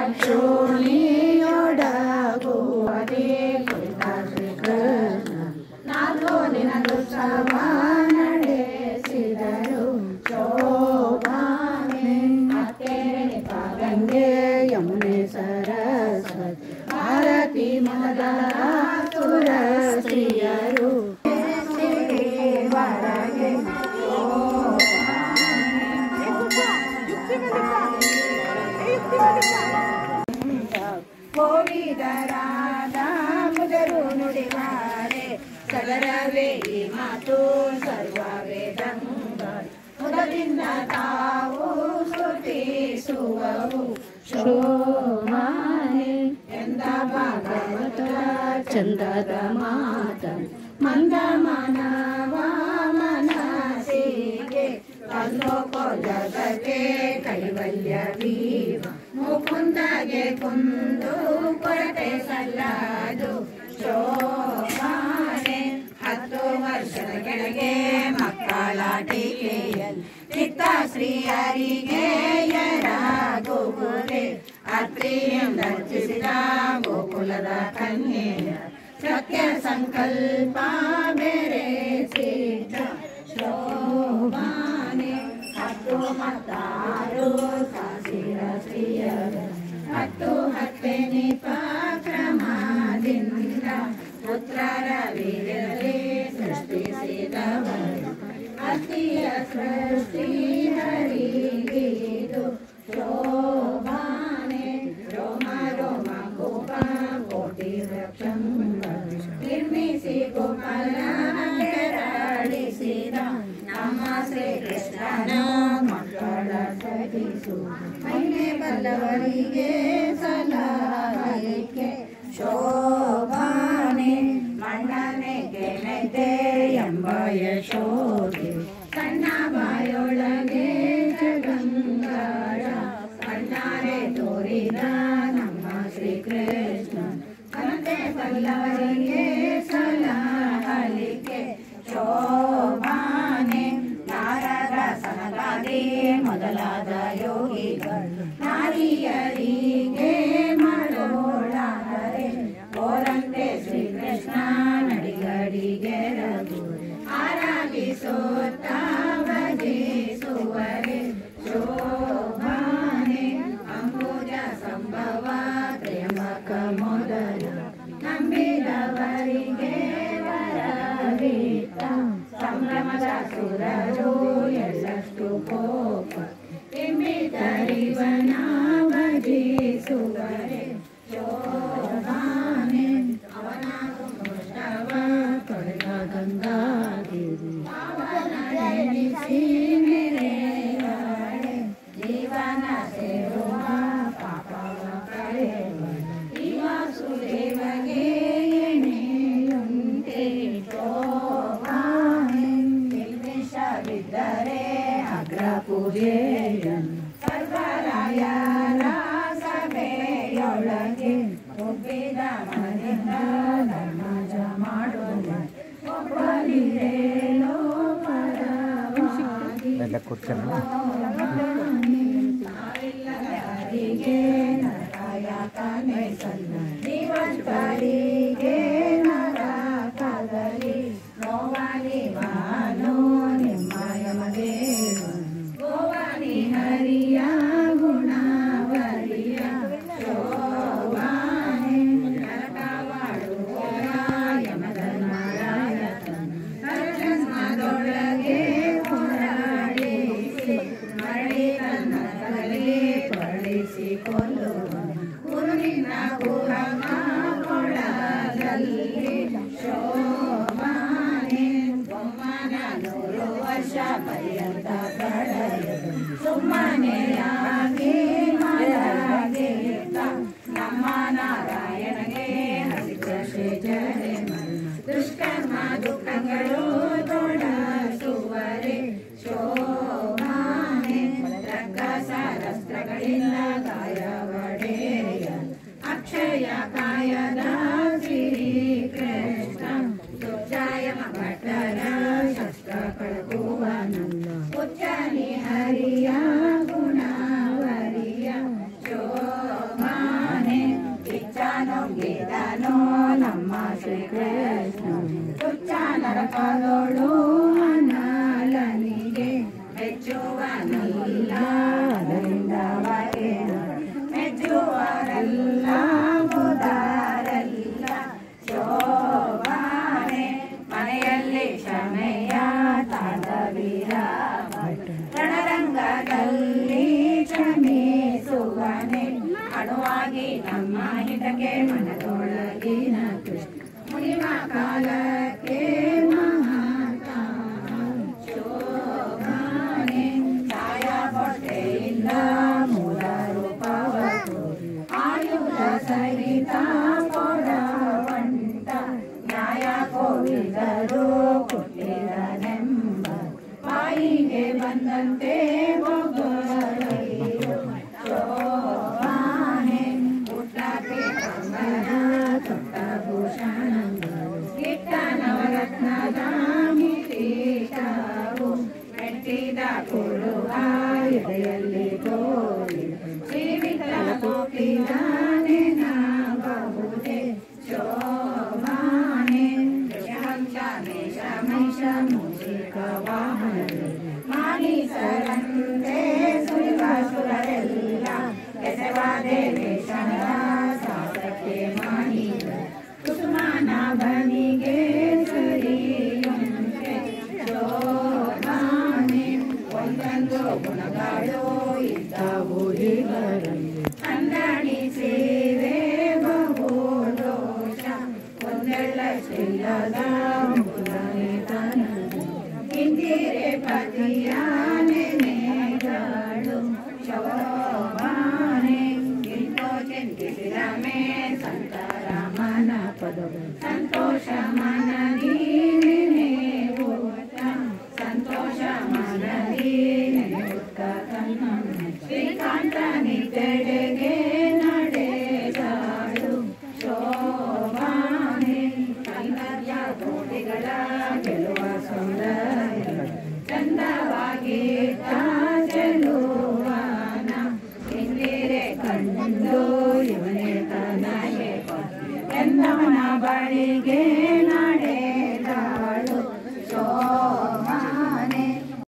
ಅಕ್ಷೋಣಿಯೊಡಗುವದೇ ಕುರಿತ ಶ್ರೀಕೃಷ್ಣ ನಾಲ್ಕು ದಿನದುತ್ಸವ ನಡೆಸಿದರು ಶೋಭಾನೆ ಅತ್ತೇಣಿ ಗಂಗೆ ಯಮುನೆ ಸರಸ್ವತಿ ಭಾರತಿ ಮೊದಲ ಸುರ ಸ್ತ್ರೀಯರು ಹೊರಗೆ ಕೋವಿದರಾದ ಮುದರು ನುಡಿವಾರೆ ಸದರವೇ ಈ ಮಾತು ಸರ್ವ ವೇದಂಗ ಮುದದಿಂದ ತಾವು ಸ್ತುತಿಸುವವು ಶೋಭಾನೆ ಎಂದ ಭಾಗವತರ ಚಂದದ ಮಾತ ಮಂದ ಮಾನವ ಮನಸ್ಸಿಗೆ ಅಲ್ಲೋಕೋ ಜಗಕ್ಕೆ ಕೈವಲ್ಯವೀವ ಮುಕುಂದಗೆ ಕುಂದು ಕೊರತೆ ಸಲ್ಲದು ಶೋಭಾನೆ 10 ವರ್ಷದ ಕೆಳಗೆ ಮಕ್ಕಳಾಟಿಕೆಯಲ್ಲಿ ಚಿತ್ತ ಶ್ರೀಯರಿಗೆ ಯರಾಗುವುದೇ ಅತ್ರಿಯಿಂದ ರಚಿಸಿದ ಗೋಕುಲದ ಕನ್ಯೆಯ ಸತ್ಯ ಸಂಕಲ್ಪ ಬೇರೆ ಸಿದ್ಧ ಶೋಭಾನೆ 10 ಮತ್ತಾರು ಸಾಸಿರ ಸ್ತ್ರೀಯರು 10 ಕ್ರಮದಿಂದ ಪುತ್ರರ ವೀರ್ಯದಲ್ಲಿ ಸೃಷ್ಟಿಸಿದವರು ಅತಿಯ ಸೃಷ್ಟಿ ಹರಿಗಿದು ಶೋಭಾನೆ ರೋಮ ರೋಮ ಗೋಪ ಕೋಟಿ ವೃಕ್ಷಂ ನಿರ್ಮಿಸಿ ಗೋಪಾಲ ಕೆರಳಿಸಿದ ನಮ್ಮ ಶ್ರೀಕೃಷ್ಣನ ಮಕ್ಕಳ ಸಹಿಸು ಮಹಿಮೆ ಬಲ್ಲವರಿಗೆ ಸಲಹಕ್ಕೆ ಶೋಭಾನೆ ಮಣ್ಣನೆಗೆ ನೈತೆ ಎಂಬ ಯಶೋದೆ ಸಣ್ಣ ಬಾಯೊಳಗೆ ಜಗಂಗಾಳ ಕಣ್ಣಾರೆ ತೋರಿದ ನಮ್ಮ ಶ್ರೀಕೃಷ್ಣ ಕನತೆ ಬಲ್ಲವರಿಗೆ ಸಲಹಲಿಕೆ ಶೋಭಾನೆ ನಾರದ ಸನಗಾದಿ ಮೊದಲಾದ ಯೋಗಿಗಳು ನಾರಿಯರಿಗೆ ಮಾಡೋಳಾದರೆ ಓರಂತೆ ಶ್ರೀಕೃಷ್ಣ ನಡಿಗಡಿಗೆ ರಘು ಆರಾಗಿಸುತ್ತ ಭಜಿಸುವರೆ ಶೋಭಾನೆ ಅಂಬುಜ ಸಂಭವ ತ್ರ್ಯಂಬಕ ಮೊದಲ ನಂಬಿದವರಿಗೆ ವರವಿತ್ತ ಸಂಭ್ರಮದ ಸುರರು ಎಳ್ಳಷ್ಟು ಕೋಪ ಎಂಬಿದರಿವನ ಭಜಿಸುವರೆ ಶೋಭಾನೆ ಅವನ ಕುಂಭವ ತೊಳೆದ ಗಂಗಾದೇವಿ ಅವನ ಎನಿಸಿ ಮೆರೆಯಾಳೆ ಜೀವನ ಸೇರುವ ಪಾಪವ ಕಳೆವ ಇವ ಸುದೇವಗೆ ಎಣೆಯುಂಟೆ ಶೋಭಾನೆ ವಿಷವಿದ್ದರೆ ಅಗ್ರ ಪೂಜೆಯನ್ನು ಸರ್ವರಾಯರ ಸಭೆಯೊಳಗೆ ಒಬ್ಬಿದ ಮನದಿಂದ ಧರ್ಮಜ ಮಾಡುವ ಒಬ್ಬನಿರೇನೋ ಪರವಾಗಿ ನಾವಿಲ್ಲದವರಿಗೆ ನರಕಾಯತನೆ ಸಲ್ಲ ಜೀವಂತರಿಗೆ ನರಕದಲ್ಲಿ ನೋವನಿವನು ನಿಮ್ಮ ಯಮದೇವ ಗೋವನಿ ಹರಿಯ ಗುಣವರಿಯ ಶೋಭಾನೆ ನರಕವಾಡುವರ ಯಮಧರ್ಮರಾಯತನ ನರಜನ್ಮದೊಳಗೆ ಹೋರಾಡಿಸಿ ಮರಳಿ ತನ್ನ ತಲೆ ಪಡಿಸಿ ಕೊಲ್ಲುವ ಗುರುವಿನ ಗುಹಮ ಕೊಳದಲ್ಲಿ ಶೋಭಾನೆ ಬೊಮ್ಮನ 100 ವರ್ಷ ಪರ್ಯಂತ ಕಳೆಯದು ಸುಮ್ಮನೆಯಾಗಿ ಮಲಗಿದ್ದ ನಮ್ಮ ನಾರಾಯಣಗೆ ಹಸಿದ ಶ್ರೀಜರೆ ದುಷ್ಕರ್ಮ ದುಃಖಗಳು ತೊಡಸುವರೆ ಶೋಭಾನೆ ರಕ್ಕಸರಸ್ತ್ರಗಳಿಂದ ಗಾಯವಡೆಯ ಅಕ್ಷಯ ಕಾಯದ ಶ್ರೀಕೃಷ್ಣ ದುರ್ಜಾಯಮ ಭಟ್ಟರ ಶಸ್ತ್ರ ಕಳಗುವನಲ್ಲ ಉಚ್ಚನಿ ಹರಿಯ ಗುಣವರಿಯ ಶೋಭಾ ಕೃಷ್ಣ ತುಚ್ಛ ನರಕದೋಳು ಅನಲನಿಗೆ ಮೆಚ್ಚುವನಿಲ್ಲ ಅದರಿಂದ ಮೆಚ್ಚುವರಲ್ಲ ಮುದಾರಲ್ಲ ಶೋಭಾನೆ ಮನೆಯಲ್ಲಿ ಕ್ಷಮೆಯ ತಾಂಡವೀರ ರಣರಂಗದಲ್ಲಿ ಕ್ಷಮಿಸುವನೆ ಅಣುವಾಗಿ ನಮ್ಮ ಹಿತಕ್ಕೆ ಮನದೊಳಗಿನ ಕೃಷ್ಣ ಮುನಿಮ ಕಾಲಕ್ಕೆ ಶೋಭಾನೆ ಛಾಯ ಹೊಟ್ಟೆಯಿಂದ ಮೂಲ ರೂಪವ ಆಯುಧ ಸಹಿತ ಕೊಡವಂಟ ನ್ಯಾಯ ಕೋವಿದರು ಕೊಟ್ಟಿರನೆಂಬ ಬಾಯಿಗೆ ಬಂದಂತೆ ಶೋಭಾನೆ ಪುಟ್ಟಪೀಠಂಬರ ಭೂಷಣಗಳು ಗಿಟ್ಟ ನವರತ್ನದ ಕಿರೀಟವು ಮೆಟ್ಟಿದ ಕೊಡುವ ಎದೆಯಲ್ಲಿ ತೋರಿ ಜೀವಿತ ಕೋಟಿದಾನೆ ಬಹುದೇ ಶೋಭಾನೆ ಶಮೈಷ ಮೂಷಿಕ ವಾಹನ ಮಾನೀಸರಂತೆ ಸುರಸುರರೆಲ್ಲ ಕೆಸವಾದೆ ವೇಷದ ಸಾಸಕ್ಕೆ ಮಾಡಿದ ಕುಸುಮಾನ ಬನಿಗೆ ಸರಿಯುಂಟೆ ಶೋಭಾನೆ ಒಂದೊಂದು ಗುಣಗಳು ಇದ್ದವು ಇವರಲ್ಲಿ ಅಂದಣಿ ಸೇವೆ ಬಹು ದೋಷ ಒಂದೆಲ್ಲ ಶಿಲ್ಲದ ಇಂದಿರೆ ಪತಿಯ ನೆನೆಗಳು ಶೋಭಾನೆ ಇಂತೋ ಚಿಂತಿಸಿದ ಮೇ ಸಂತರಾಮನ ಪದವು ಸಂತೋಷ ಮನದಿ ನೆನೆಯುತ್ತ ಸಂತೋಷ ಮನದಿ ನೆನೆಯುತ್ತ ತನ್ನ ಶ್ರೀಕಾಂತ ನಿತ್ಯಡೆಗೆ ನಡೆದಾಳು ಶೋಭಾನೆ ಸೌಂದರ್ಯ ಕೋಟಿಗಳ ಗೆಲುವ ಸೌಂದರ್ಯ ಚಂದವಾಗಿ ಚೆಲುವನ ಇಂದಿರೆ ಕಂಡು ಇವನೇ ತನಗೆ ಎಂದವನ ಬಳಿಗೆ ನಾಡೆ